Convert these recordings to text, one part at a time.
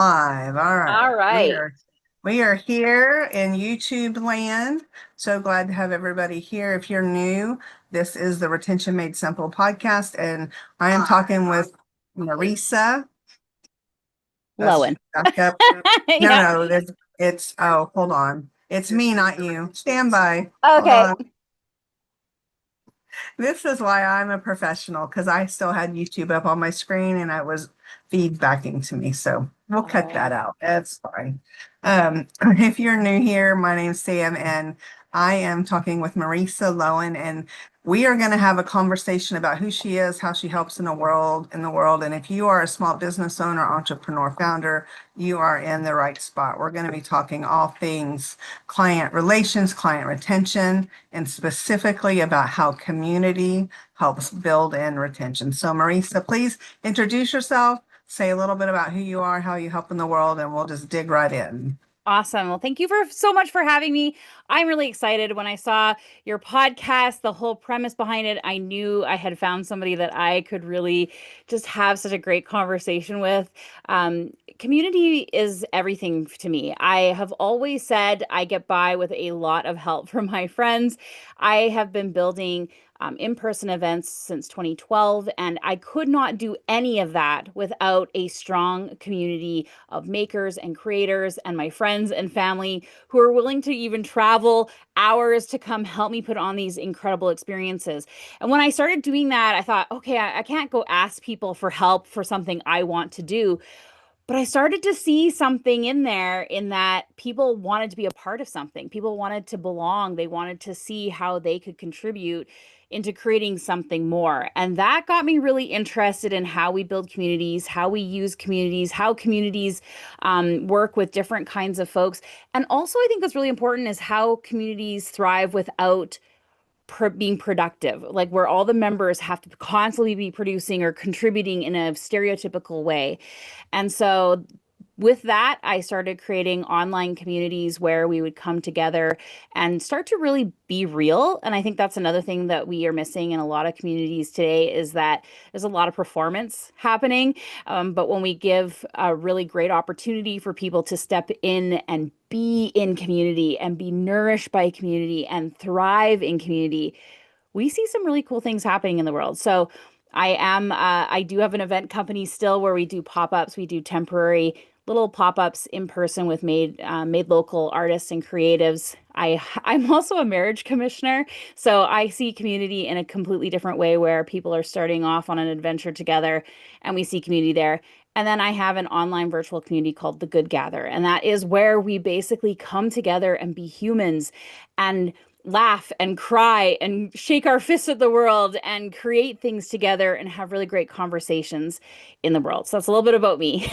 Live. All right. All We right. are we are here in YouTube land. So glad to have everybody here. If you're new, this is the Retention Made Simple podcast, and I am talking with Marissa. That's Lowen. back up. No, Yeah. no, it's oh, hold on. It's me, not you. Stand by. Hold Okay. on. This is why I'm a professional because I still had YouTube up on my screen and it was feedbacking to me. So we'll cut that Oh, out. That's fine. If you're new here, my name's Sam and I am talking with Marissa Lowen, and we are going to have a conversation about who she is, how she helps in the world. And if you are a small business owner, entrepreneur, founder, you are in the right spot. We're going to be talking all things client relations, client retention, and specifically about how community helps build in retention. So, Marisa, please introduce yourself, say a little bit about who you are, how you help in the world, and we'll just dig right in. awesome. Well, thank you for so much for having me. I'm really excited. When I saw your podcast, the whole premise behind it, I knew I had found somebody that I could really just have such a great conversation with. Community is everything to me. I have always said I get by with a lot of help from my friends. I have been building in-person events since 2012, and I could not do any of that without a strong community of makers and creators and my friends and family who are willing to even travel hours to come help me put on these incredible experiences. And when I started doing that, I thought, okay, I can't go ask people for help for something I want to do. But I started to see something in there in that people wanted to be a part of something. People wanted to belong. They wanted to see how they could contribute into creating something more. And that got me really interested in how we build communities, how we use communities, how communities work with different kinds of folks. And also, I think what's really important is how communities thrive without being productive, like where all the members have to constantly be producing or contributing in a stereotypical way. And so with that, I started creating online communities where we would come together and start to really be real. And I think that's another thing that we are missing in a lot of communities today is that there's a lot of performance happening. But when we give a really great opportunity for people to step in and be in community and be nourished by community and thrive in community, we see some really cool things happening in the world. So I do have an event company still where we do pop-ups. We do temporary little pop-ups in person with made local artists and creatives. I'm also a marriage commissioner, so I see community in a completely different way where people are starting off on an adventure together and we see community there. And then I have an online virtual community called The Good Gather, and that is where we basically come together and be humans and laugh and cry and shake our fists at the world and create things together and have really great conversations in the world. So that's a little bit about me.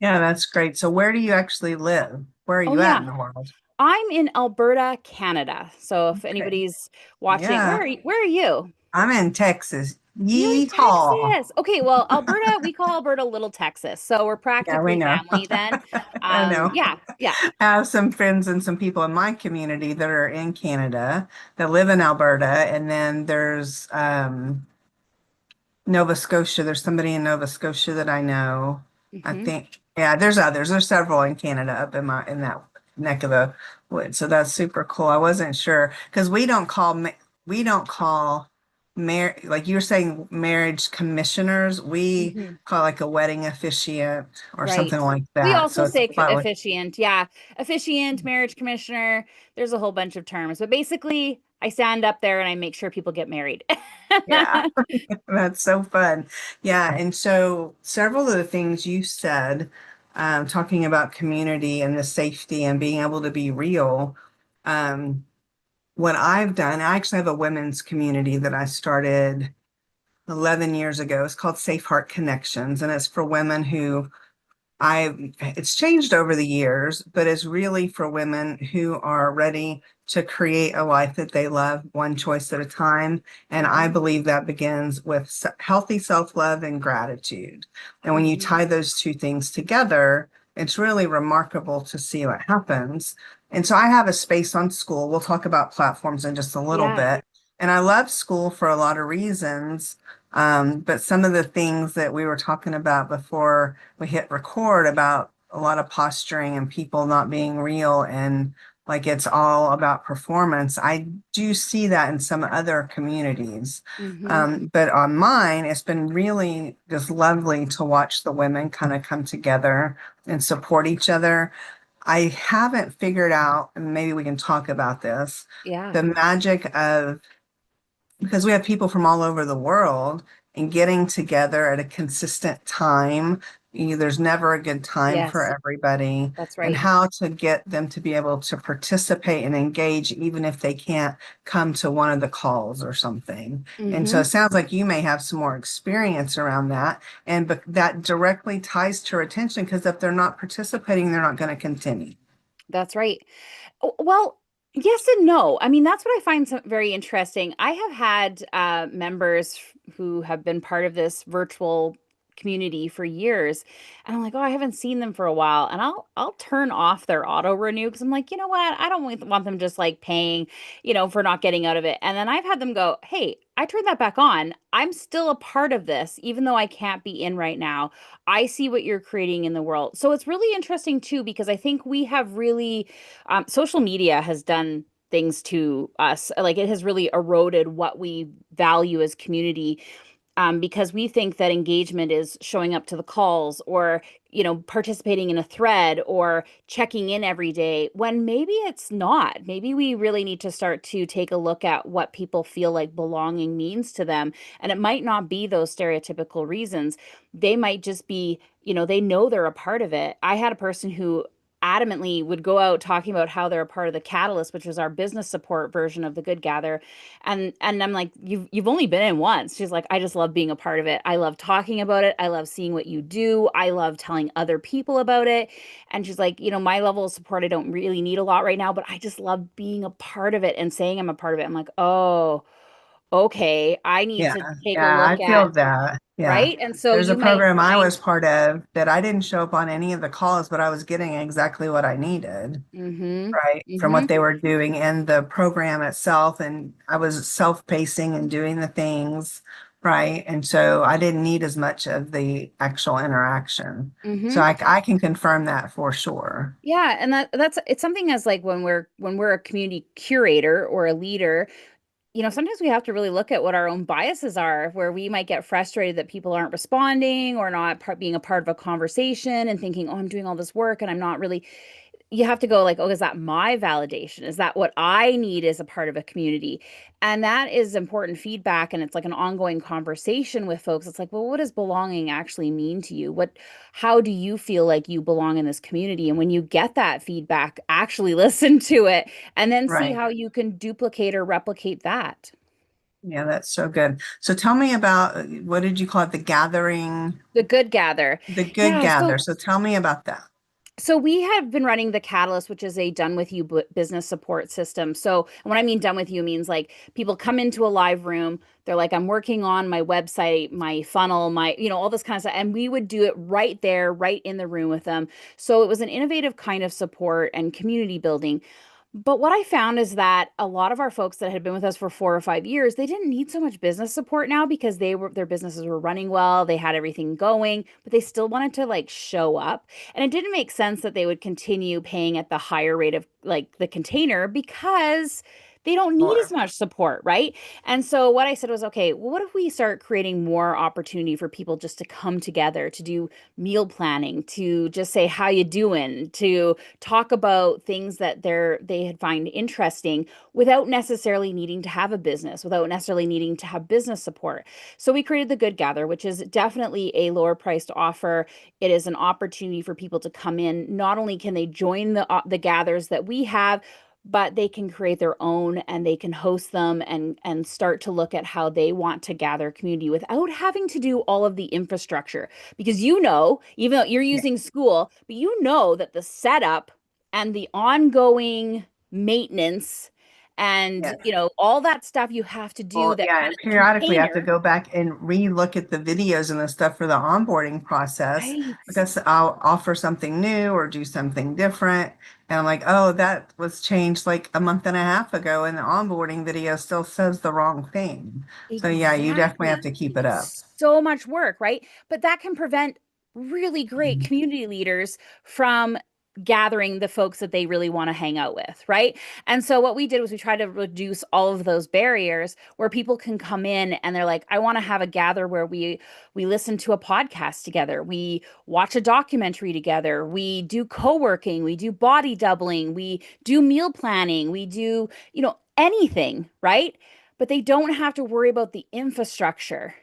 Yeah, that's great. So, where do you actually live? Where are Oh you at yeah, in the world? I'm in Alberta, Canada. So if Okay. anybody's watching, Yeah, where are you? I'm in Texas. You're in Yeehaw. Texas. Okay, well, Alberta, we call Alberta Little Texas. So we're Yeah, we practically know. family then. I know. Yeah, yeah. I have some friends and some people in my community that are in Canada that live in Alberta, and then there's Nova Scotia. There's somebody in Nova Scotia that I know. I Hmm. think, yeah, there's others. There's several in Canada up in that neck of the woods. So that's super cool. I wasn't sure because we don't call like you were saying marriage commissioners. We Hmm. call like a wedding officiant or something Right. like We that. also So it's say slightly, officiant. Yeah. Officiant, marriage commissioner. There's a whole bunch of terms. But basically, I stand up there and I make sure people get married. yeah. That's so fun. Yeah. And so several of the things you said, talking about community and the safety and being able to be real. Um, what I've done, I actually have a women's community that I started 11 years ago. It's called Safe Heart Connections, and it's for women who it's changed over the years, but it's really for women who are ready to create a life that they love, one choice at a time. And I Hmm. believe that begins with healthy self-love and gratitude. And when you Hmm. tie those two things together, it's really remarkable to see what happens. And so I have a space on school. We'll talk about platforms in just a little Yeah. bit. And I love school for a lot of reasons. But some of the things that we were talking about before we hit record about a lot of posturing and people not being real and like it's all about performance. I do see that in some other communities. Mm-hmm. But on mine, it's been really just lovely to watch the women kind of come together and support each other. I haven't figured out, and maybe we can talk about this, Yeah. the magic of because we have people from all over the world and getting together at a consistent time. There's never a good time for Yes, everybody, that's and right. how to get them to be able to participate and engage, even if they can't come to one of the calls or something. And so Mm-hmm. it sounds like you may have some more experience around that. And but that directly ties to retention because if they're not participating, they're not going to continue. That's right. Well, yes and no. I mean, that's what I find very interesting. I have had members who have been part of this virtual community for years, and I'm like, oh, I haven't seen them for a while, and I'll turn off their auto renew because I'm like, you know what? I don't want them just like paying, for not getting out of it. And then I've had them go, hey, I turned that back on. I'm still a part of this, even though I can't be in right now. I see what you're creating in the world. So it's really interesting too, because I think we have really social media has done things to us. Like it has really eroded what we value as community, because we think that engagement is showing up to the calls or participating in a thread or checking in every day, when maybe it's not. Maybe we really need to start to take a look at what people feel like belonging means to them, and it might not be those stereotypical reasons. They might just be, they know they're a part of it. I had a person who adamantly would go out talking about how they're a part of the Catalyst, which was our business support version of the Good Gather. And I'm like, you've only been in once. She's like, I just love being a part of it. I love talking about it. I love seeing what you do. I love telling other people about it. And she's like, my level of support, I don't really need a lot right now, but I just love being a part of it and saying I'm a part of it. I'm like, oh, okay. I need Yeah, to take a yeah, look I feel at, that. Yeah. right? And so There's a you might program I find, was part of that I didn't show up on any of the calls, but I was getting exactly what I needed, mm-hmm, right, from mm-hmm, what they were doing in the program itself. And I was self-pacing and doing the things, right? And so I didn't need as much of the actual interaction. So mm-hmm. I can confirm that for sure. Yeah, and that's it's something as like when we're a community curator or a leader, sometimes we have to really look at what our own biases are, where we might get frustrated that people aren't responding or not being a part of a conversation and thinking, oh, I'm doing all this work and I'm not really. You have to go like, oh, is that my validation? Is that what I need as a part of a community? And that is important feedback. And it's like an ongoing conversation with folks. It's like, well, what does belonging actually mean to you? How do you feel like you belong in this community? And when you get that feedback, actually listen to it and then see Right. how you can duplicate or replicate that. Yeah, that's so good. So tell me about what did you call it? The gathering, The Good Gather. the good Yeah. gather. So So tell me about that. So we have been running the Catalyst, which is a done with you business support system. So when I mean done with you means like people come into a live room, they're like, I'm working on my website, my funnel, my, all this kind of stuff. And we would do it right there, right in the room with them. So it was an innovative kind of support and community building. But what I found is that a lot of our folks that had been with us for 4 or 5 years, they didn't need so much business support now because their businesses were running well, they had everything going, but they still wanted to like show up. And it didn't make sense that they would continue paying at the higher rate of like the container because they don't need as Or much support, right? And so what I said was, okay, well, what if we start creating more opportunity for people just to come together, to do meal planning, to just say how you doing, to talk about things that they had find interesting without necessarily needing to have a business, without necessarily needing to have business support. So we created the Good Gather, which is definitely a lower priced offer. It is an opportunity for people to come in. Not only can they join the gathers that we have, but they can create their own and they can host them and start to look at how they want to gather community without having to do all of the infrastructure, because even though you're yeah, using school, but that the setup and the ongoing maintenance and Yes. all that stuff you have to do Well, that yeah, kind and of periodically I have to container. go back and re-look at the videos and the stuff for the onboarding process Right. because I'll offer something new or do something different. And I'm like, oh, that was changed like a month and a half ago, and the onboarding video still says the wrong thing. So yeah, you definitely have Exactly. to keep it up. It's so much work, right? But that can prevent really great Mhm. community leaders from gathering the folks that they really want to hang out with, right? And so what we did was we tried to reduce all of those barriers where people can come in and they're like, I want to have a gather where we listen to a podcast together, we watch a documentary together, we do co-working, we do body doubling, we do meal planning, we do, anything, right? But they don't have to worry about the infrastructure.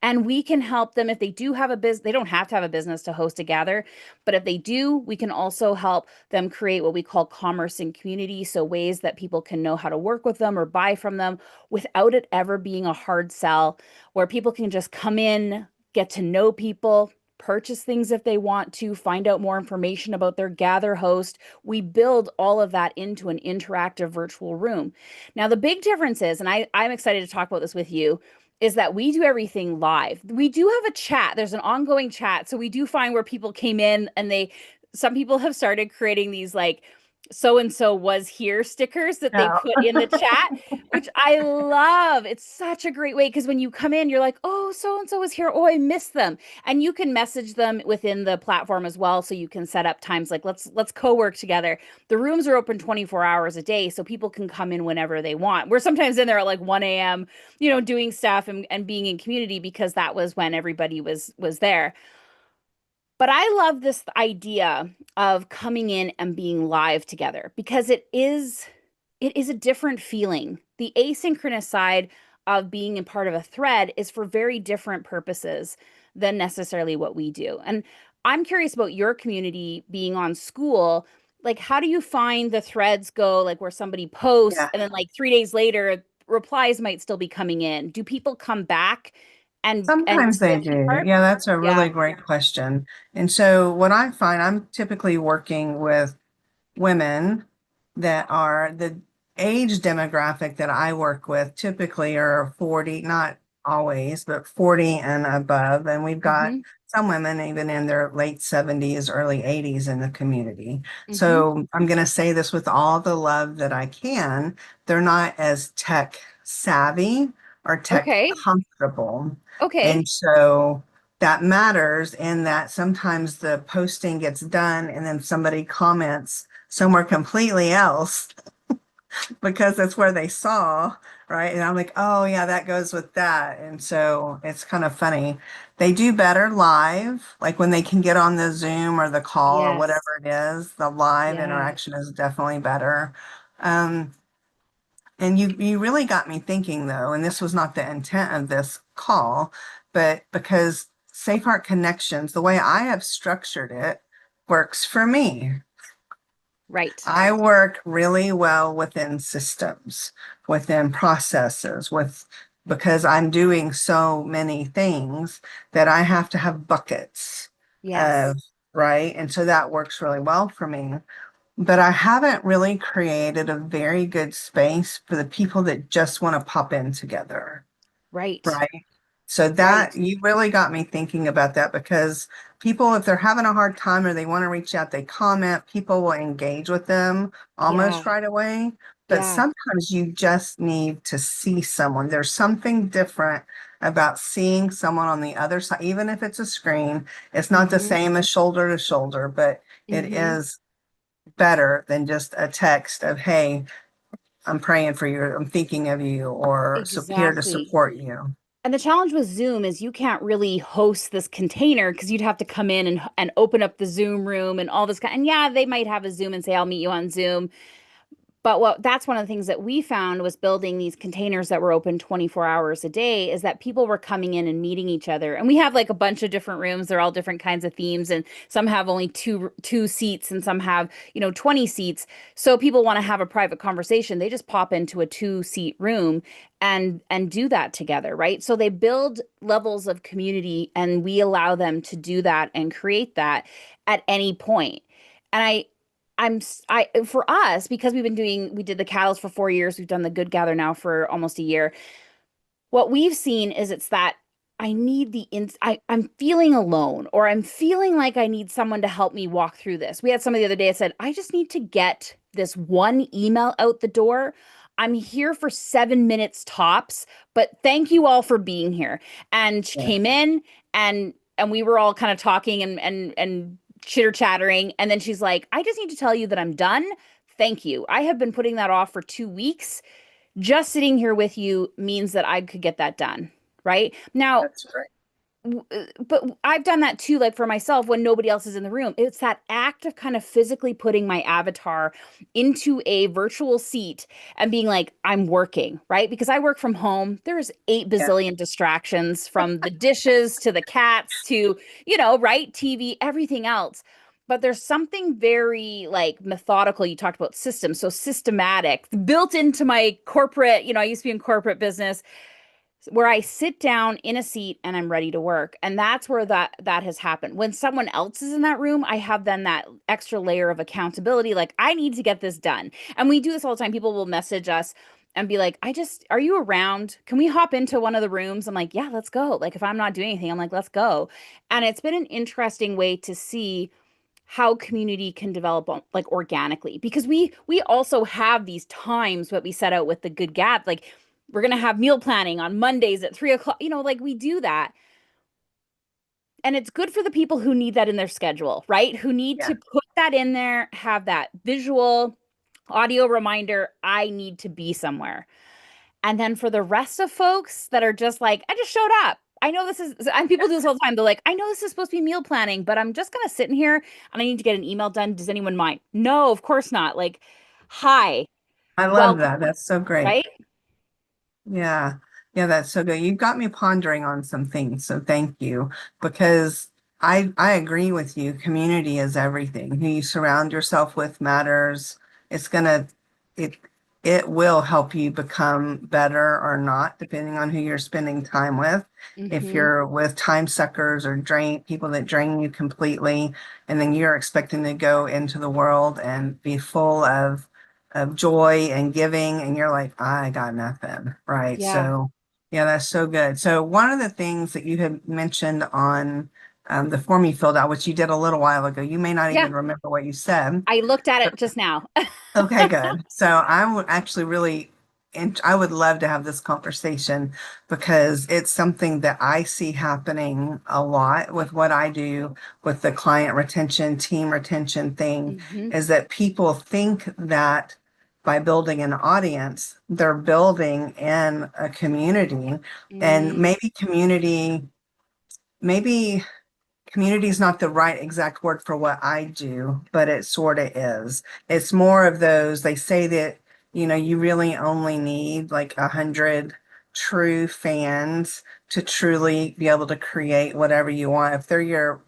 And we can help them if they do have a business. They don't have to have a business to host a gather, but if they do, we can also help them create what we call commerce and community. So, ways that people can know how to work with them or buy from them without it ever being a hard sell, where people can just come in, get to know people, purchase things if they want to, find out more information about their gather host. We build all of that into an interactive virtual room. Now, the big difference is, and I'm excited to talk about this with you, is that we do everything live. We do have a chat. There's an ongoing chat. So we do find where people came in and some people have started creating these like so and so was here stickers that they Yeah. put in the chat, which I love. It's such a great way because when you come in, you're like, oh, so and so was here. Oh, I missed them. And you can message them within the platform as well. So you can set up times like let's co-work together. The rooms are open 24 hours a day, so people can come in whenever they want. We're sometimes in there at like 1 a.m., doing stuff and being in community because that was when everybody was there. But I love this idea of coming in and being live together because it is a different feeling. The asynchronous side of being a part of a thread is for very different purposes than necessarily what we do. And I'm curious about your community being on school. Like, how do you find the threads go, like where somebody posts Yeah. and then like 3 days later, replies might still be coming in? Do people come back and Sometimes still they be do. part? Yeah, that's a Yeah. really great question. And so what I find, I'm typically working with women that are the age demographic that I work with typically are 40, not always, but 40 and above. And we've got Mm-hmm. some women even in their late 70s, early 80s in the community. Mm-hmm. So I'm going to say this with all the love that I can. They're not as tech savvy or tech Okay. comfortable. Okay. And so that matters in that sometimes the posting gets done and then somebody comments somewhere completely else because that's where they saw, right? And I'm like, oh yeah, that goes with that. And so it's kind of funny. They do better live, like when they can get on the Zoom or the call or Yes. whatever it is, the live Yeah. interaction is definitely better. Um, and you really got me thinking though, and this was not the intent of this call, but because Safe Heart Connections, the way I have structured it, works for me. Right. I work really well within systems, within processes, with because I'm doing so many things that I have to have buckets Yes. of, right? And so that works really well for me. But I haven't really created a very good space for the people that just want to pop in together. Right. Right. So Right. that you really got me thinking about that because people, if they're having a hard time or they want to reach out, they comment, people will engage with them Yeah. almost right away. But Yeah. sometimes you just need to see someone. There's something different about seeing someone on the other side, even if it's a screen. It's not the Mm-hmm. same as shoulder to shoulder, but it Mm-hmm. is better than just a text of, hey, I'm praying for you, I'm thinking of you, or here to Exactly. support you. And the challenge with Zoom is you can't really host this container because you'd have to come in and open up the Zoom room and all this kind. And yeah, they might have a Zoom and say, I'll meet you on Zoom. But what that's one of the things that we found was building these containers that were open 24 hours a day is that people were coming in and meeting each other. And we have like a bunch of different rooms. They're all different kinds of themes and some have only two seats and some have, 20 seats. So people want to have a private conversation. They just pop into a two-seat room and do that together, right? So they build levels of community and we allow them to do that and create that at any point. And I for us, because we did the Catalyst for 4 years, we've done the Good Gather now for almost a year. What we've seen is it's that I need I'm feeling alone, or I'm feeling like I need someone to help me walk through this. We had somebody the other day that said, I just need to get this one email out the door. I'm here for 7 minutes tops, but thank you all for being here. And she Yeah. came in, and we were all kind of talking and chitter chattering. And then she's like, I just need to tell you that I'm done. Thank you. I have been putting that off for 2 weeks. Just sitting here with you means that I could get that done. Right now, That's great. but I've done that too, like for myself when nobody else is in the room. It's that act of kind of physically putting my avatar into a virtual seat and being like, I'm working, right? Because I work from home. There's 8 bazillion distractions, from the dishes to the cats to, right? TV, everything else. But there's something very like methodical. You talked about systems, so systematic, built into my corporate, I used to be in corporate business, where I sit down in a seat and I'm ready to work. And that's where that has happened. When someone else is in that room, I have then that extra layer of accountability. Like, I need to get this done. And we do this all the time. People will message us and be like, are you around? Can we hop into one of the rooms? I'm like, yeah, let's go. Like, if I'm not doing anything, I'm like, let's go. And it's been an interesting way to see how community can develop like organically, because we also have these times that we set out with the Good Gap. Like, we're gonna have meal planning on Mondays at 3 o'clock, like we do that. And it's good for the people who need that in their schedule, right? Who need Yeah. to put that in there, have that visual audio reminder, I need to be somewhere. And then for the rest of folks that are just like, I just showed up. I know this is, and people do this all the time. They're like, I know this is supposed to be meal planning, but I'm just going to sit in here and I need to get an email done. Does anyone mind? No, of course not. Like, hi, I love welcome, that. That's so great. right? Yeah. Yeah, that's so good. You've got me pondering on some things, so thank you. Because I agree with you. Community is everything. Who you surround yourself with matters. It's gonna it it will help you become better or not, depending on who you're spending time with. If Hmm. you're with time suckers or drain people that drain you completely, and then you're expecting to go into the world and be full of joy and giving, and you're like, I got nothing, right? Yeah. So, yeah, that's so good. So, one of the things that you had mentioned on the form you filled out, which you did a little while ago, you may not Yeah. even remember what you said. I looked at it just now. Okay, good. So I would actually really, and I would love to have this conversation because it's something that I see happening a lot with what I do with the client retention, team retention thing, Hmm. is that people think that by building an audience, they're building in a community, and Mm, maybe community is not the right exact word for what I do, but it sort of is. It's more of those, they say that, you really only need like 100 true fans to truly be able to create whatever you want. If they're your,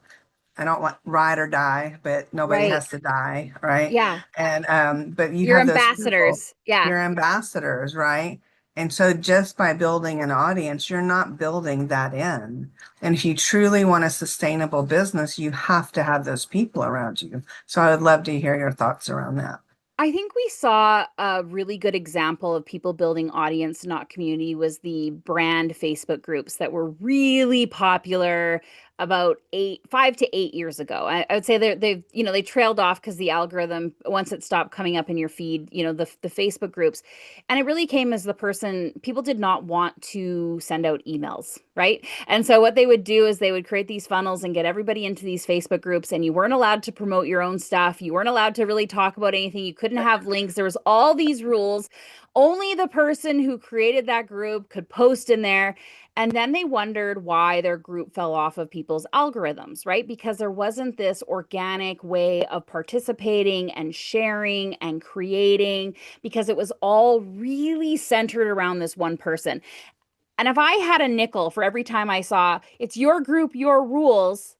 I don't want ride or die, but nobody right. has to die, right? Yeah. And but you Your have those people, ambassadors. Yeah. your ambassadors, right? And so just by building an audience, you're not building that in. And if you truly want a sustainable business, you have to have those people around you. So I would love to hear your thoughts around that. I think we saw a really good example of people building audience, not community, was the brand Facebook groups that were really popular about 5 to 8 years ago. I would say they trailed off because the algorithm, once it stopped coming up in your feed, the Facebook groups. And it really came as people did not want to send out emails, right? And so what they would do is they would create these funnels and get everybody into these Facebook groups, and you weren't allowed to promote your own stuff. You weren't allowed to really talk about anything. You couldn't have links. There was all these rules. Only the person who created that group could post in there. And then they wondered why their group fell off of people's algorithms, right? Because there wasn't this organic way of participating and sharing and creating, because it was all really centered around this one person. And if I had a nickel for every time I saw it's your group, your rules,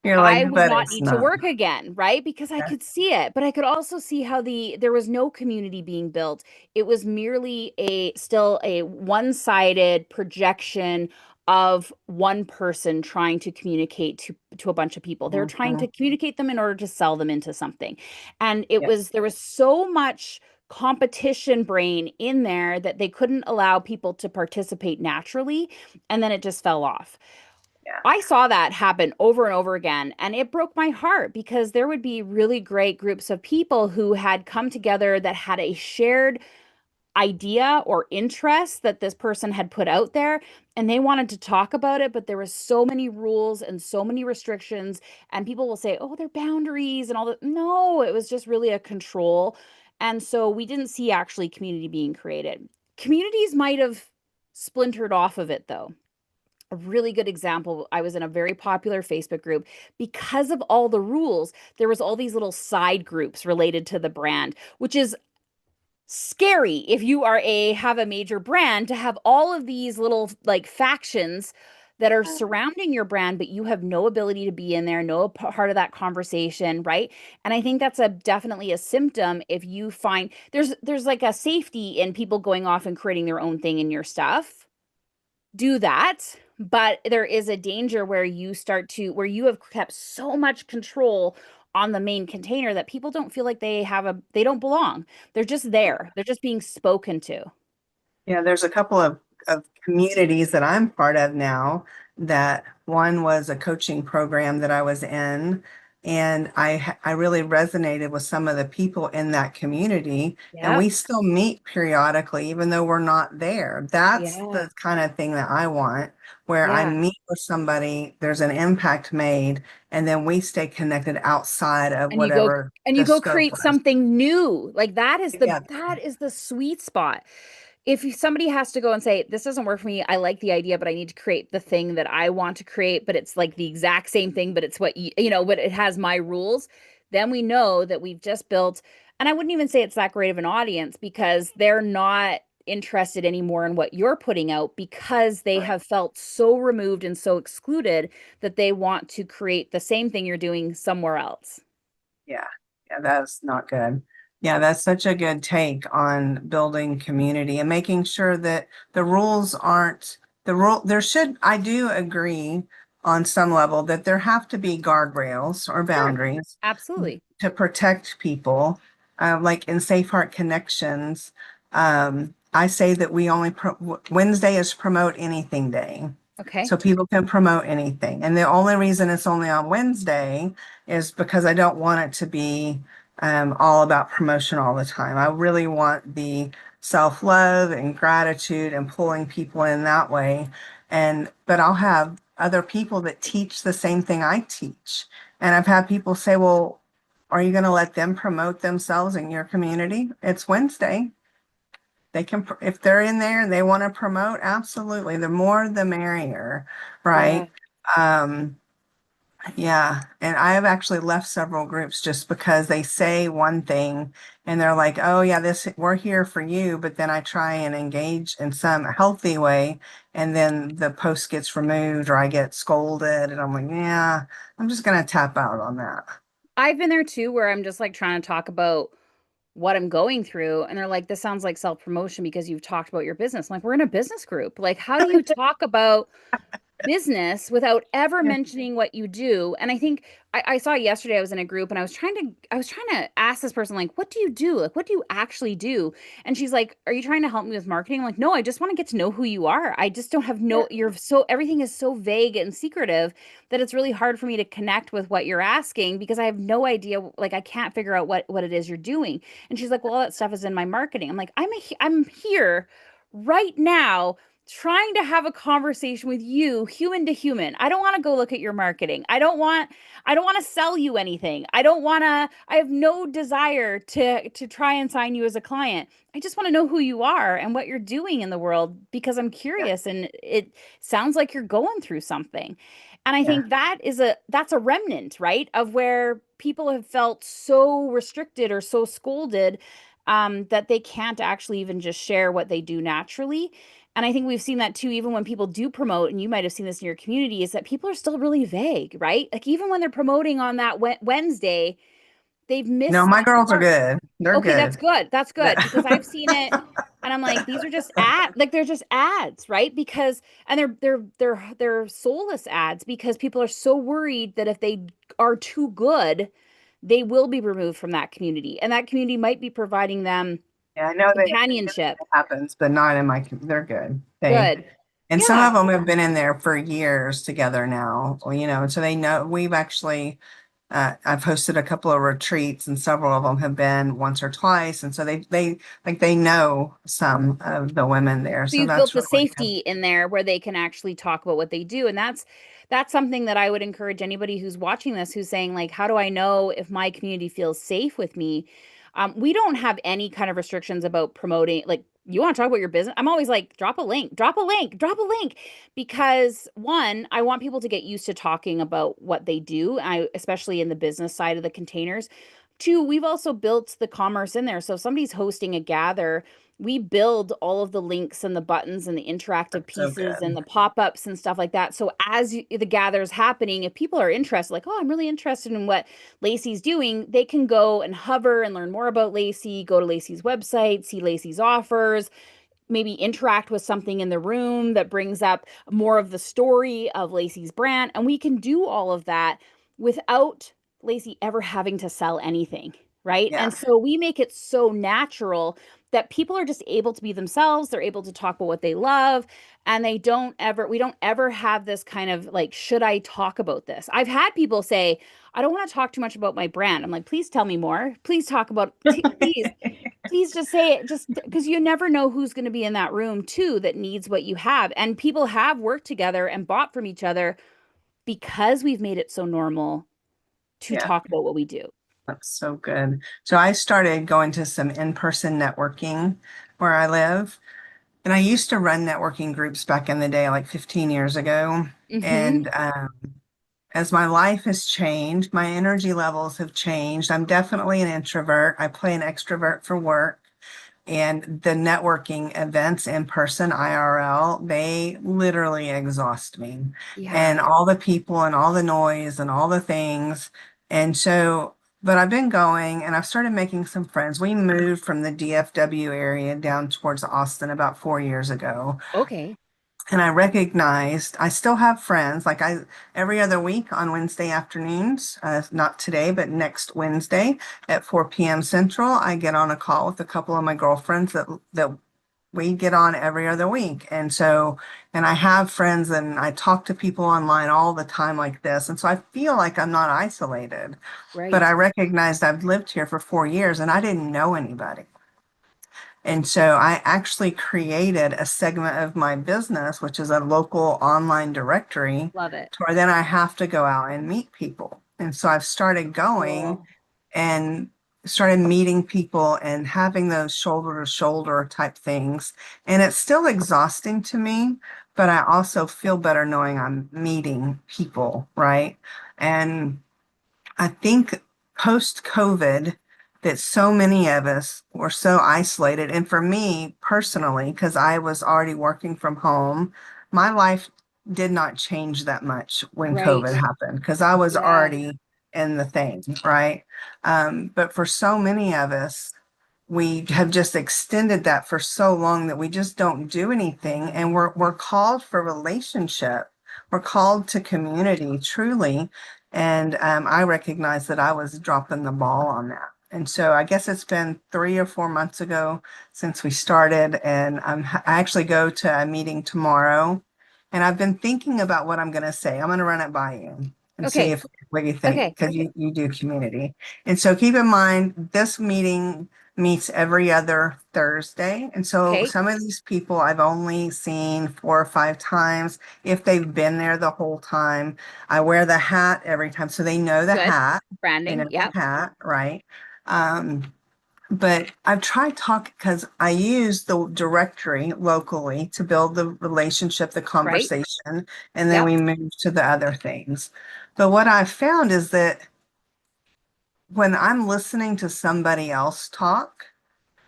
You're I like, would but not it's need to not. work again, right? Because I Yeah. could see it, but I could also see how there was no community being built. It was merely still a one-sided projection of one person trying to communicate to a bunch of people. They're trying to Mhm. communicate them in order to sell them into something. And it Yeah. was there was so much competition brain in there that they couldn't allow people to participate naturally, and then it just fell off. Yeah. I saw that happen over and over again, and it broke my heart because there would be really great groups of people who had come together that had a shared idea or interest that this person had put out there, and they wanted to talk about it, but there was so many rules and so many restrictions, and people will say, oh, they're boundaries and all that. No, it was just really a control. And so we didn't see actually community being created. Communities might have splintered off of it though. A really good example, I was in a very popular Facebook group. Because of all the rules, there was all these little side groups related to the brand, which is scary if you are a have a major brand to have all of these little like factions that are surrounding your brand, but you have no ability to be in there, no part of that conversation, right? And I think that's a definitely a symptom if you find there's like a safety in people going off and creating their own thing in your stuff. Do that, but there is a danger where you start to where you have kept so much control on the main container that people don't feel like they don't belong. They're just there. They're just being spoken to. Yeah, there's a couple of communities that I'm part of now that one was a coaching program that I was in, and I really resonated with some of the people in that community, and Yep. we still meet periodically, even though we're not there. That's Yeah. the kind of thing that I want, where I Yeah. meet with somebody, there's an impact made, and then we stay connected outside of And you go whatever and you the go scope create was. something new. Like Yeah, that is the sweet spot. If somebody has to go and say, this doesn't work for me, I like the idea, but I need to create the thing that I want to create, but it's like the exact same thing, but it's what but it has my rules, then we know that we've just built, and I wouldn't even say it's that great of an audience because they're not interested anymore in what you're putting out because they right. have felt so removed and so excluded that they want to create the same thing you're doing somewhere else. Yeah, yeah, that's not good. Yeah, that's such a good take on building community and making sure that the rules aren't the rule. There should, I do agree on some level that there have to be guardrails or Sure. boundaries Absolutely. to protect people. Like in Safe Heart Connections, I say that we only Wednesday is promote anything day. Okay. So people can promote anything. And the only reason it's only on Wednesday is because I don't want it to be all about promotion all the time. I really want the self-love and gratitude and pulling people in that way. But I'll have other people that teach the same thing I teach. And I've had people say, well, are you going to let them promote themselves in your community? It's Wednesday. They can, if they're in there and they want to promote, absolutely. The more, the merrier, Yeah. right? Um, yeah. And I have actually left several groups just because they say one thing and they're like, oh, yeah, we're here for you. But then I try and engage in some healthy way. And then the post gets removed or I get scolded. And I'm like, yeah, I'm just going to tap out on that. I've been there too, where I'm just like trying to talk about what I'm going through. And they're like, this sounds like self promotion because you've talked about your business. I'm like, we're in a business group. Like, how do you talk about business without ever Yeah. mentioning what you do? And I think I saw yesterday I was in a group and I was trying to ask this person, like, what do you do? Like, what do you actually do? And she's like, are you trying to help me with marketing? I'm like, no, I just want to get to know who you are. I just don't have Yeah. no, you're so, everything is so vague and secretive that it's really hard for me to connect with what you're asking because I have no idea, like, I can't figure out what it is you're doing. And she's like, well, all that stuff is in my marketing. I'm like, I'm here right now trying to have a conversation with you human to human. I don't want to go look at your marketing. I don't want to sell you anything. I have no desire to try and sign you as a client. I just want to know who you are and what you're doing in the world because I'm Yeah. curious and it sounds like you're going through something. And I Yeah. think that's a remnant, right? Of where people have felt so restricted or so scolded that they can't actually even just share what they do naturally. And I think we've seen that too, even when people do promote, and you might have seen this in your community, is that people are still really vague, right? Like even when they're promoting on that Wednesday, they've No, missed my that girls are part. good. They're Okay, that's good. good. That's good because I've seen it And I'm like, these are just like they're just ads, right? Because and they're soulless ads because people are so worried that if they are too good, they will be removed from that community. And that community might be providing them Yeah, I know companionship. it happens, but not in my, they're good. Good. And some Yeah. of them have been in there for years together now, or, so they know we've actually, I've hosted a couple of retreats and several of them have been once or twice. And so they know some of the women there. So So you've built that's the really good. safety in there where they can actually talk about what they do. And that's something that I would encourage anybody who's watching this who's saying, like, how do I know if my community feels safe with me? We don't have any kind of restrictions about promoting, like, you want to talk about your business? I'm always like, drop a link, drop a link, drop a link. Because one, I want people to get used to talking about what they do, especially in the business side of the containers. Two, we've also built the commerce in there. So if somebody's hosting a gather, we build all of the links and the buttons and the interactive That's so pieces and good. the pop-ups and stuff like that. So as the gather is happening, if people are interested, like, oh, I'm really interested in what Lacey's doing, they can go and hover and learn more about Lacey, go to Lacey's website, see Lacey's offers, maybe interact with something in the room that brings up more of the story of Lacey's brand. And we can do all of that without Lacey ever having to sell anything. Right. Yeah. And so we make it so natural that people are just able to be themselves. They're able to talk about what they love. And we don't ever have this kind of like, should I talk about this? I've had people say, I don't want to talk too much about my brand. I'm like, please tell me more. Please talk about, please just say it, just because you never know who's going to be in that room too that needs what you have. And people have worked together and bought from each other because we've made it so normal to Yeah. talk about what we do. That's so good. So I started going to some in-person networking where I live. And I used to run networking groups back in the day, like 15 years ago. Mm-hmm. And as my life has changed, my energy levels have changed. I'm definitely an introvert. I play an extrovert for work. And the networking events in person, IRL, they literally exhaust me. Yeah. And all the people and all the noise and all the things. And so, but I've been going and I've started making some friends. We moved from the DFW area down towards Austin about 4 years ago. Okay. And I recognized I still have friends. Like every other week on Wednesday afternoons, not today, but next Wednesday at 4 p.m. Central, I get on a call with a couple of my girlfriends that we get on every other week. And so, and I have friends and I talk to people online all the time like this. And so I feel like I'm not isolated, but I Right. recognized I've lived here for 4 years and I didn't know anybody. And so I actually created a segment of my business, which is a local online directory, Love it. to where then I have to go out and meet people. And so I've started going Cool. and started meeting people and having those shoulder to shoulder type things. And it's still exhausting to me, but I also feel better knowing I'm meeting people, right? And I think post COVID, that so many of us were so isolated. And for me personally, because I was already working from home, my life did not change that much when Right. COVID happened because I was Yeah. already in the thing, right? But for so many of us, we have just extended that for so long that we just don't do anything. And we're called for relationship. We're called to community, truly. And I recognize that I was dropping the ball on that. And so I guess it's been 3 or 4 months ago since we started. And I actually go to a meeting tomorrow. And I've been thinking about what I'm going to say. I'm going to run it by you and see Okay. if what you think, Okay. because you do community. And so keep in mind, this meeting meets every other Thursday. And so Okay. some of these people I've only seen 4 or 5 times. If they've been there the whole time, I wear the hat every time. So they know the Good. hat. They Branding. know the Yep. hat, right? Um, but I've tried talking because I use the directory locally to build the relationship, the Right. conversation, and then Yep. we move to the other things. But what I've found is that when I'm listening to somebody else talk,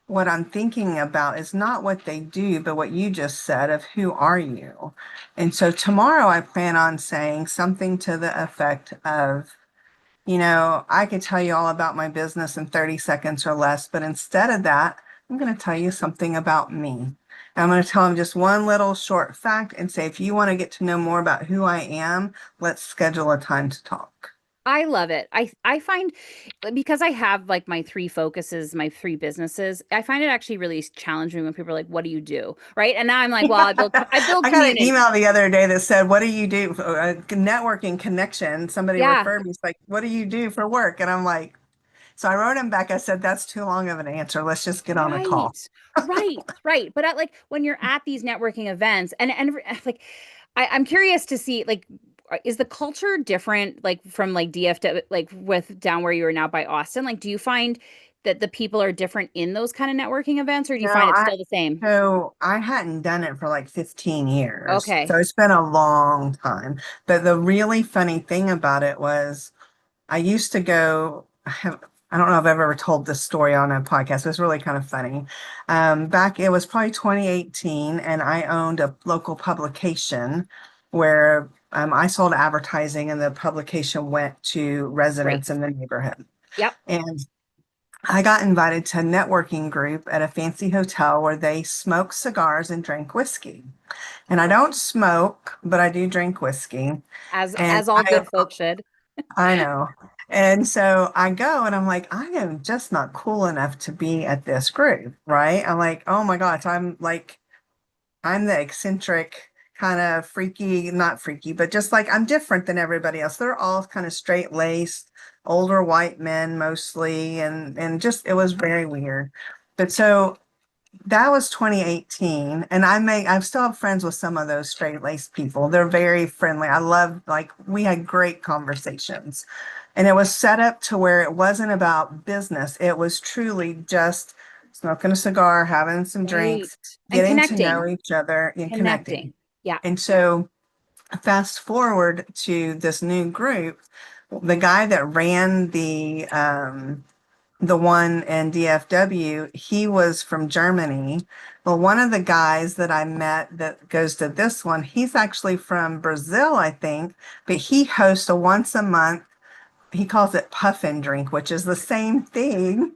what I'm thinking about is not what they do, but what you just said of who are you? And so tomorrow I plan on saying something to the effect of, I could tell you all about my business in 30 seconds or less, but instead of that, I'm going to tell you something about me. And I'm going to tell them just one little short fact and say, if you want to get to know more about who I am, let's schedule a time to talk. I love it. I find because I have like my three focuses, my three businesses, I find it actually really challenging when people are like, "What do you do?" Right? And now I'm like, "Well, I build I got an community." email the other day that said, "What do you do?" For a networking connection. Somebody Yeah. referred me. It's like, "What do you do for work?" And I'm like, so I wrote him back. I said, "That's too long of an answer. Let's just get on a call." Right. Right. But at like when you're at these networking events and like I'm curious to see like is the culture different like from like DFW like with down where you are now by Austin? Like do you find that the people are different in those kind of networking events or do you No, find it still the same? I hadn't done it for like 15 years. So Okay. it's been a long time. But the really funny thing about it was I used to go, I don't know if I've ever told this story on a podcast. It was really kind of funny. Back, it was probably 2018, and I owned a local publication where I sold advertising, and the publication went to Great. residents in the neighborhood. Yep. And I got invited to a networking group at a fancy hotel where they smoked cigars and drank whiskey. And I don't smoke, but I do drink whiskey. And As all good folks should. I know. And so I go and I'm like, I am just not cool enough to be at this group, right? I'm like, oh my gosh, I'm the eccentric, kind of freaky, not freaky, but just like I'm different than everybody else. They're all kind of straight-laced, older white men mostly, and just it was very weird. But so that was 2018, and I still have friends with some of those straight-laced people. They're very friendly. I love like we had great conversations. And it was set up to where it wasn't about business. It was truly just smoking a cigar, having some Right. drinks, And getting to know connecting. each other and connecting. Connecting. Yeah. And so fast forward to this new group, the guy that ran the one in DFW, he was from Germany. Well, one of the guys that I met that goes to this one, he's actually from Brazil, I think, but he hosts a once a month, he calls it puff and drink, which is the same thing.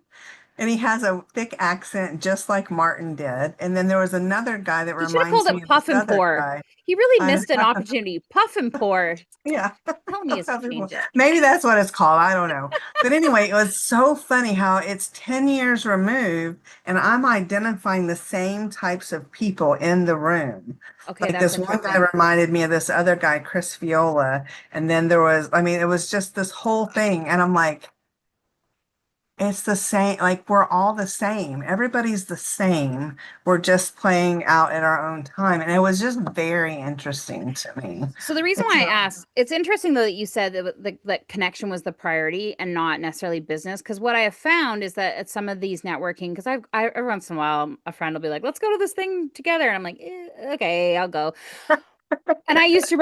And he has a thick accent just like Martin did. And then there was another guy that He should have called reminds me it of puff this and other pour. guy. He really I missed an opportunity. Puff and pour. Yeah. Tell me to change it. Maybe that's what it's called. I don't know. But anyway, it was so funny how it's 10 years removed and I'm identifying the same types of people in the room. Okay, Like that's this one guy interesting. reminded me of this other guy, Chris Viola. And then there was, I mean, it was just this whole thing. And I'm like, it's the same, like we're all the same. Everybody's the same. We're just playing out at our own time. And it was just very interesting to me. So the reason It's why I asked, it's interesting though that you said that that connection was the priority and not necessarily business. Because what I have found is that at some of these networking, because every once in a while a friend will be like, "Let's go to this thing together," and I'm like, "Okay, I'll go." And I used to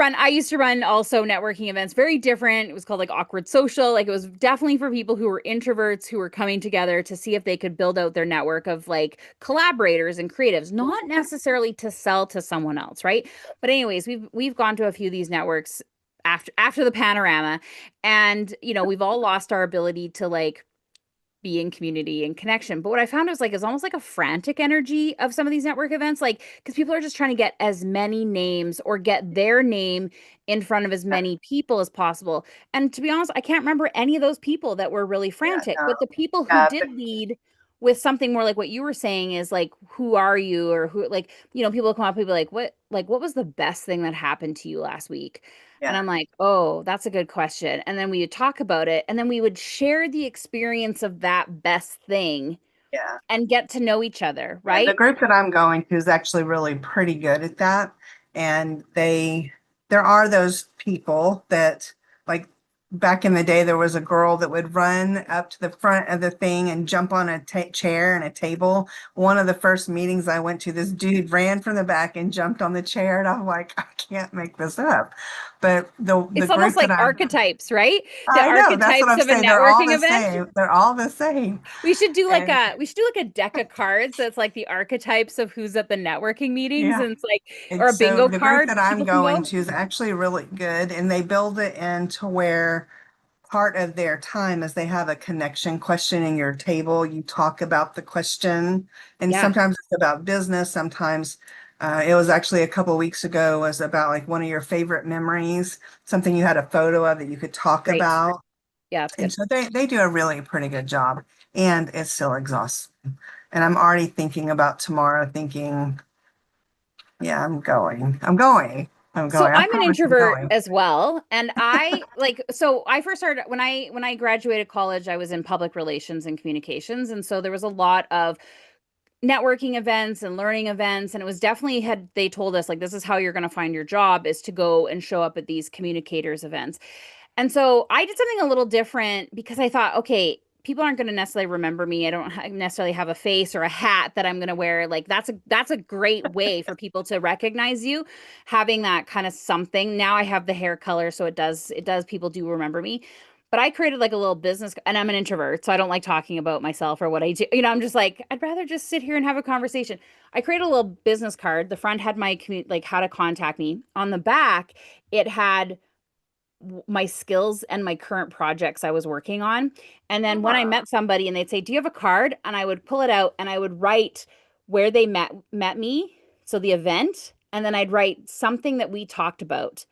run also networking events, very different. It was called like awkward social. Like it was definitely for people who were introverts who were coming together to see if they could build out their network of like collaborators and creatives, not necessarily to sell to someone else, right? But anyways, we've gone to a few of these networks after the panorama and you know, we've all lost our ability to like be in community and connection. But what I found was like it's almost like a frantic energy of some of these network events, like because people are just trying to get as many names or get their name in front of as many people as possible. And to be honest, I can't remember any of those people that were really yeah, frantic, no, but the people who yeah, did lead with something more like what you were saying is like, who are you? Or who, like, you know, people come up, people like, what was the best thing that happened to you last week? And yeah, I'm like, oh, that's a good question. And then we would talk about it, and then we would share the experience of that best thing yeah. and get to know each other, Yeah, the right? group that I'm going to is actually really pretty good at that. And there are those people that, like, back in the day, there was a girl that would run up to the front of the thing and jump on a ta chair and a table. One of the first meetings I went to, this dude ran from the back and jumped on the chair, and I'm like, I can't make this up. But the It's almost group that like archetypes, right? The I know, that's what archetypes I'm of a saying. They're all networking the event. same. They're all the same. And We should do like a deck of cards that's like the archetypes of who's at the networking meetings yeah. and it's like And or a so bingo the group card that I'm people can going go. to is actually really good, and they build it into where part of their time is they have a connection question in your table. You talk about the question, and Yeah, sometimes it's about business. Sometimes it was actually a couple weeks ago was about like one of your favorite memories, something you had a photo of that you could talk great. about. Yeah, it's And good. so they do a really pretty good job, and it's still exhausting. And I'm already thinking about tomorrow, thinking, yeah, I'm So going. I I'm an promise I'm introvert going. as well, and I first started when I graduated college, I was in public relations and communications, and so there was a lot of networking events and learning events, and it was definitely had they told us like this is how you're going to find your job is to go and show up at these communicators events. And so I did something a little different because I thought, okay, people aren't going to necessarily remember me. I don't necessarily have a face or a hat that I'm going to wear. Like that's a great way for people to recognize you, having that kind of something. Now I have the hair color, so it does people do remember me. But I created like a little business, and I'm an introvert, so I don't like talking about myself or what I do. I'm just like I'd rather just sit here and have a conversation. I created a little business card. The front had my like how to contact me. On the back, it had my skills and my current projects I was working on. And then when I Ah, met somebody and they'd say, "Do you have a card?" and I would pull it out and I would write where they met me, so the event, and then I'd write something that we talked about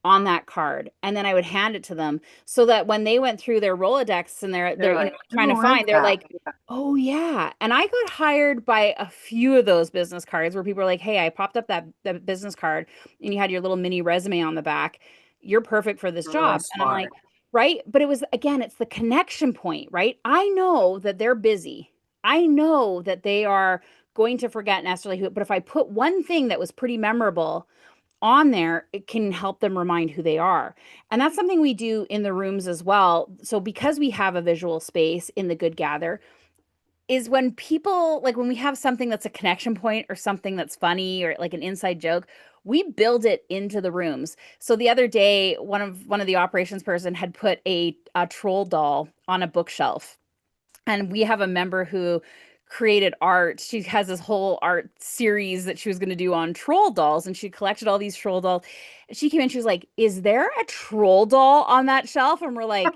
on that card, and then I would hand it to them so that when they went through their Rolodex and they're they're like, trying who to was find, they're that? like, "Oh yeah." And I got hired by a few of those business cards where people are like, "Hey, I popped up that business card and you had your little mini resume on the back. You're perfect for this Really job." And I'm smart. like, right? But it was, again, it's the connection point, right? I know that they're busy. I know that they are going to forget necessarily who, but if I put one thing that was pretty memorable on there, it can help them remind who they are. And that's something we do in the rooms as well. So because we have a visual space in the Good Gather, is when people like when we have something that's a connection point or something that's funny or like an inside joke, we build it into the rooms. So the other day, one of the operations person had put a troll doll on a bookshelf, and we have a member who created art. She has this whole art series that she was going to do on troll dolls, and she collected all these troll dolls. She came in, she was like, "Is there a troll doll on that shelf?" And we're like,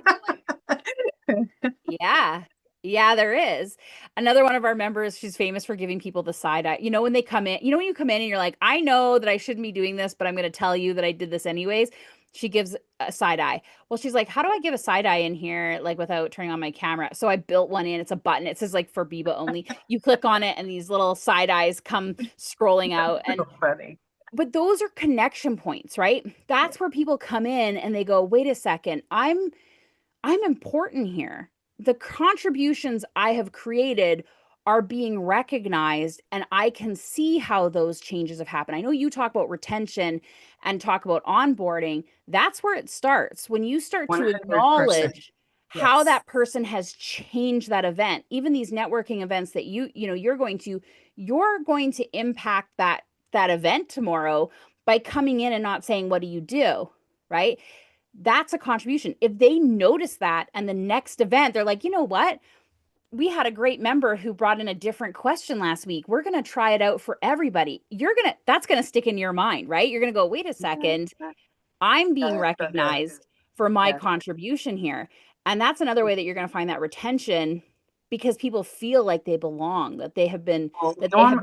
yeah. Yeah, there is. Another one of our members, she's famous for giving people the side eye. When they come in, when you come in and you're like, "I know that I shouldn't be doing this, but I'm going to tell you that I did this anyways." She gives a side eye. Well, she's like, "How do I give a side eye in here like without turning on my camera?" So I built one in. It's a button. It says like for Biba only. You click on it and these little side eyes come scrolling out. So funny. But those are connection points, right? Yeah. That's where people come in and they go, "Wait a second. I'm important here. The contributions I have created are being recognized, and I can see how those changes have happened." I know you talk about retention and talk about onboarding. That's where it starts. When you start to 100%. acknowledge how Yes. that person has changed that event, even these networking events that you're going to impact that event tomorrow by coming in and not saying, "What do you do?" Right? That's a contribution. If they notice that and the next event, they're like, "You know what? We had a great member who brought in a different question last week. We're going to try it out for everybody." That's going to stick in your mind, right? You're going to go, "Wait a second. I'm being That's so good. recognized for my Yes. contribution here." And that's another way that you're going to find that retention because people feel like they belong, Well, that they have made an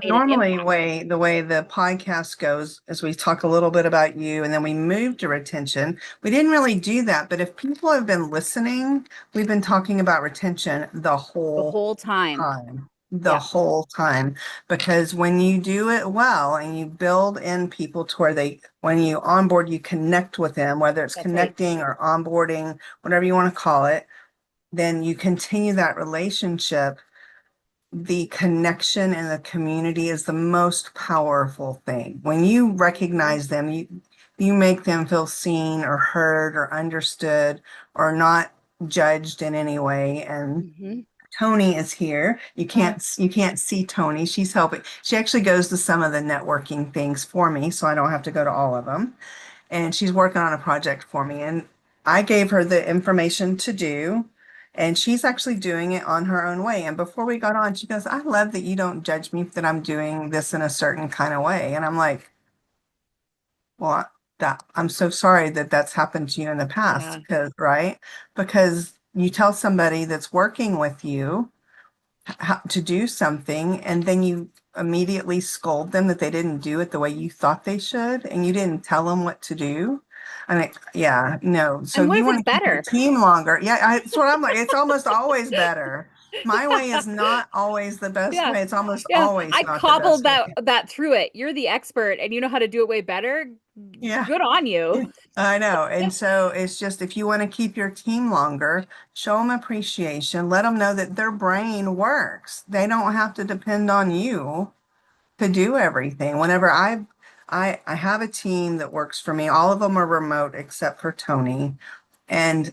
normally impact. the way the podcast goes is we talk a little bit about you and then we move to retention. We didn't really do that, but if people have been listening, we've been talking about retention the The whole whole time. time. The Yeah, whole time. Because when you do it well and you build in people to where when you onboard, you connect with them, whether it's that's right. connecting or onboarding, whatever you want to call it, then you continue that relationship. The connection in the community is the most powerful thing. When you Mhm. recognize them, you make them feel seen or heard or understood or not judged in any way. And Mhm. Tony is here. Hi. You can't see Tony. She's helping. She actually goes to some of the networking things for me, so I don't have to go to all of them. And she's working on a project for me. And I gave her the information to do, and she's actually doing it on her own way. And before we got on, she goes, "I love that you don't judge me that I'm doing this in a certain kind of way." And I'm like, "Well, that I'm so sorry that that's happened to you in the past, Yeah. because, right? Because you tell somebody that's working with you how to do something, and then you immediately scold them that they didn't do it the way you thought they should, and you didn't tell them what to do. I mean, yeah, no. So And what you if want it's to keep your better? team longer. Yeah, that's what I'm like. It's almost always better. My way is not always the best Yeah. way. It's almost Yeah. always I not the cobbled best way. that through it. You're the expert and you know how to do it way better. Yeah. Good on you. I know. And so it's just if you want to keep your team longer, show them appreciation, let them know that their brain works. They don't have to depend on you to do everything. I have a team that works for me. All of them are remote except for Tony. And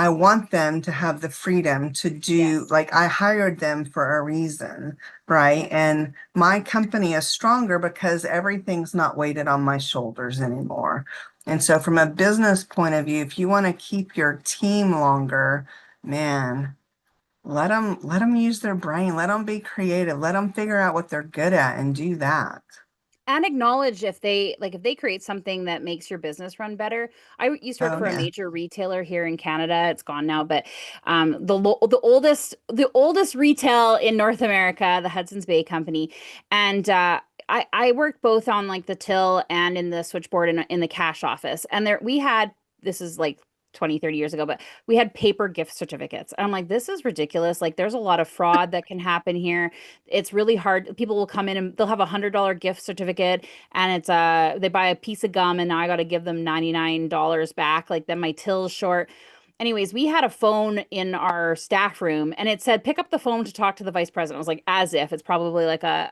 I want them to have the freedom to do, Yes. like I hired them for a reason, right? And my company is stronger because everything's not weighted on my shoulders anymore. And so from a business point of view, if you want to keep your team longer, man, let them use their brain, let them be creative, let them figure out what they're good at and do that. And acknowledge if they like if they create something that makes your business run better. I used to work Oh for a yeah. major retailer here in Canada. It's gone now, but the oldest retail in North America, the Hudson's Bay Company, and I worked both on like the till and in the switchboard in the cash office. And there we had this is like 20, 30 years ago, but we had paper gift certificates. And I'm like, this is ridiculous. Like, there's a lot of fraud that can happen here. It's really hard. People will come in and they'll have $100 gift certificate and it's they buy a piece of gum and now I got to give them $99 back. Like then my till's short. Anyways, we had a phone in our staff room and it said pick up the phone to talk to the vice president. I was like, as if it's probably like a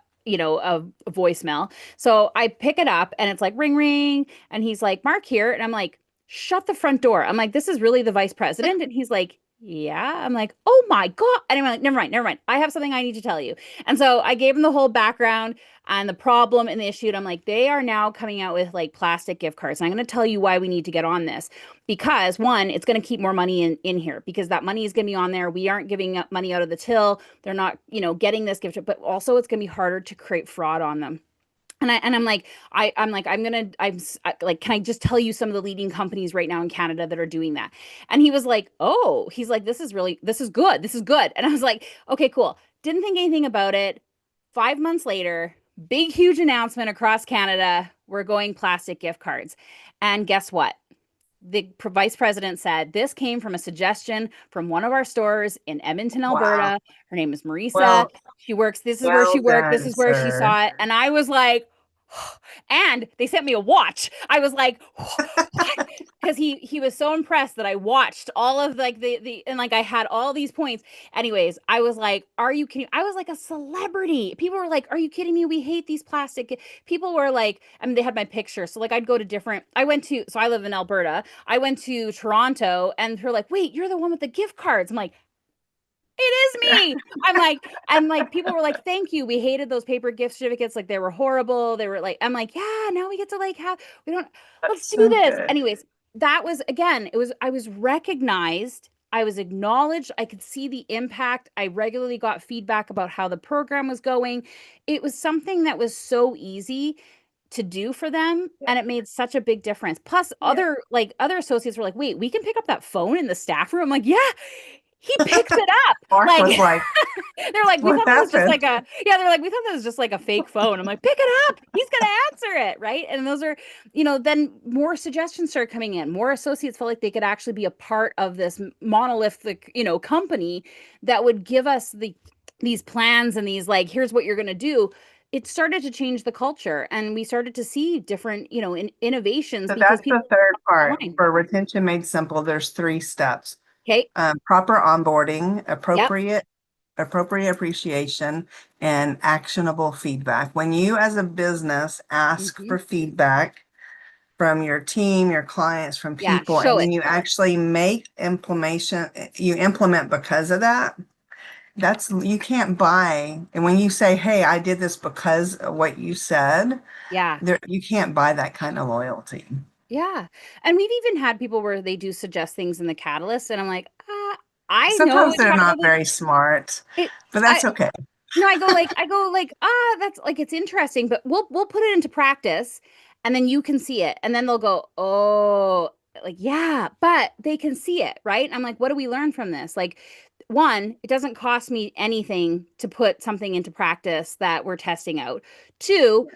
voicemail. So I pick it up and it's like ring ring and he's like, Mark here. And I'm like, shut the front door. I'm like, this is really the vice president. And he's like, yeah. I'm like, oh my God. And I'm like, never mind, never mind. I have something I need to tell you. And so I gave him the whole background and the problem and the issue. And I'm like, they are now coming out with like plastic gift cards. And I'm going to tell you why we need to get on this. Because one, it's going to keep more money in here because that money is going to be on there. We aren't giving up money out of the till. They're not, getting this gift, but also it's going to be harder to create fraud on them. And I'm like like can I just tell you some of the leading companies right now in Canada that are doing that? And he was like, "Oh, he's like this is good. This is good." And I was like, "Okay, cool." Didn't think anything about it. 5 months later, big huge announcement across Canada, we're going plastic gift cards. And guess what? The vice president said this came from a suggestion from one of our stores in Edmonton, Wow. Alberta. Her name is Marissa. Well, She works, this is where she well worked, this done, is where she sir. saw it. And I was like, and they sent me a watch. I was like, what? Because he was so impressed that I watched all of like the and like I had all these points. Anyways, I was like, are you kidding? I was like a celebrity. People were like, are you kidding me? We hate these plastic. People were like, I mean, they had my picture. So like I'd go to different, so I live in Alberta. I went to Toronto and they're like, wait, you're the one with the gift cards. I'm like, it is me. I'm like, people were like, thank you. We hated those paper gift certificates. Like they were horrible. They were like, I'm like, yeah, now we get to like have, we don't, let's That's do so this. good. Anyways, that was, again, I was recognized. I was acknowledged. I could see the impact. I regularly got feedback about how the program was going. It was something that was so easy to do for them Yeah. and it made such a big difference. Plus Yeah. other associates were like, "Wait, we can pick up that phone in the staff room." I'm like, "Yeah, he picks it up." Mark Like was like, they're like, "We what thought that was just happened? like a yeah." They're like, "We thought that was just like a fake phone." I'm like, "Pick it up. He's gonna answer it, right?" And those are, then more suggestions started coming in. More associates felt like they could actually be a part of this monolithic, company that would give us these plans and these like, here's what you're gonna do. It started to change the culture, and we started to see different, innovations So because that's the people third part. online. For retention made simple, there's three steps. Okay. Proper onboarding, Yep. appropriate appreciation, and actionable feedback. When you as a business ask Hmm. for feedback from your team, your clients, from Yeah. people, Show and then it. you actually make implementation, you implement because of that, that's you can't buy. And when you say, hey, I did this because of what you said, Yeah. there you can't buy that kind of loyalty. Yeah. And we've even had people where they do suggest things in the catalyst, and I'm like, I know Sometimes it's they're not probably very smart, it. but I that's okay. no, I go like, that's like it's interesting, but we'll put it into practice. And then you can see it. And then they'll go, oh, like, yeah, but they can see it, right? And I'm like, what do we learn from this? Like, one, it doesn't cost me anything to put something into practice that we're testing out. Two,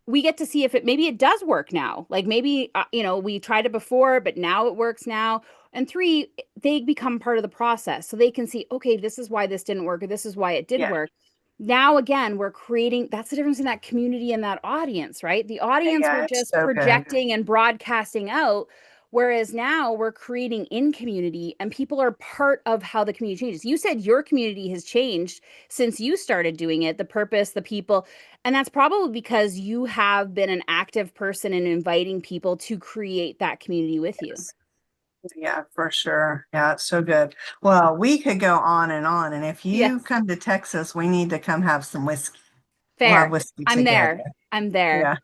we get to see if it maybe it does work now. Like maybe we tried it before, but now it works now. And three, they become part of the process, so they can see, okay, this is why this didn't work, or this is why it did Yeah. work. Now again, we're creating. That's the difference in that community and that audience, right? The audience we're Yeah, it's just so good. projecting and broadcasting out. Whereas now we're creating in community and people are part of how the community changes. You said your community has changed since you started doing it, the purpose, the people. And that's probably because you have been an active person in inviting people to create that community with you. Yes. Yeah, for sure. Yeah, it's so good. Well, we could go on and on. And if you Yes. come to Texas, we need to come have some whiskey. We'll have Fair. whiskey I'm together. there. I'm there. Yeah.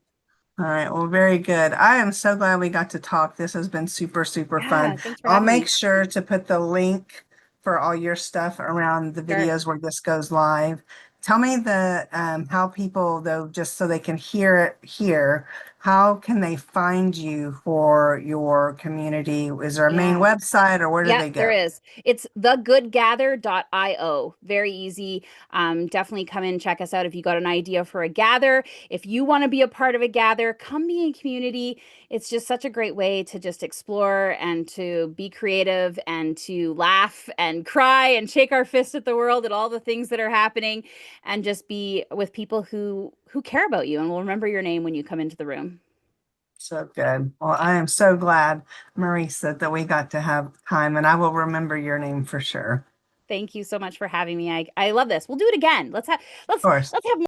All right. Well, very good. I am so glad we got to talk. This has been super, super fun. Yeah. Thanks for I'll having make me. sure to put the link for all your stuff around the Sure. videos where this goes live. Tell me the how people though, just so they can hear it here, how can they find you for your community? Is there a main Yeah. website or where do Yeah, they go? there is. It's thegoodgather.io. Very easy. Definitely come in, check us out if you got an idea for a gather. If you want to be a part of a gather, come be in community. It's just such a great way to just explore and to be creative and to laugh and cry and shake our fist at the world and all the things that are happening and just be with people who care about you and will remember your name when you come into the room. So good. Well, I am so glad, Marissa, that we got to have time and I will remember your name for sure. Thank you so much for having me. I love this. We'll do it again. Of course. Let's have